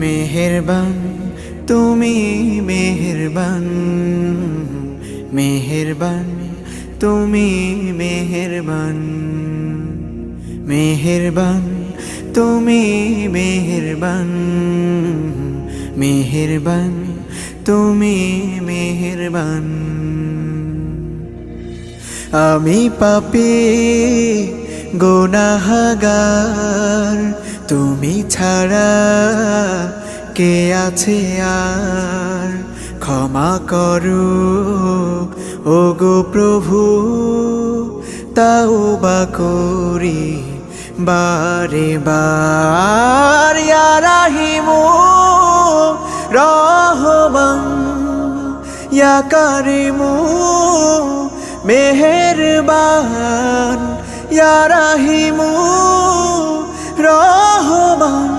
মেহেরবান তুমি মেহেরবান, মেহেরবান তুমি মেহেরবান, মেহেরবান তুমি মেহেরবান, মেহেরবান তুমি মেহেরবান। আমি পাপী গুনাহগার, তুমি ছাড়া কে আছে আর? ক্ষমা করো ওগো প্রভু, তাওবা করি বারে বার। ইয়া রাহিমু রহমান, ইয়া কারিমু মেহেরবান, ইয়া রাহিমু রহমান,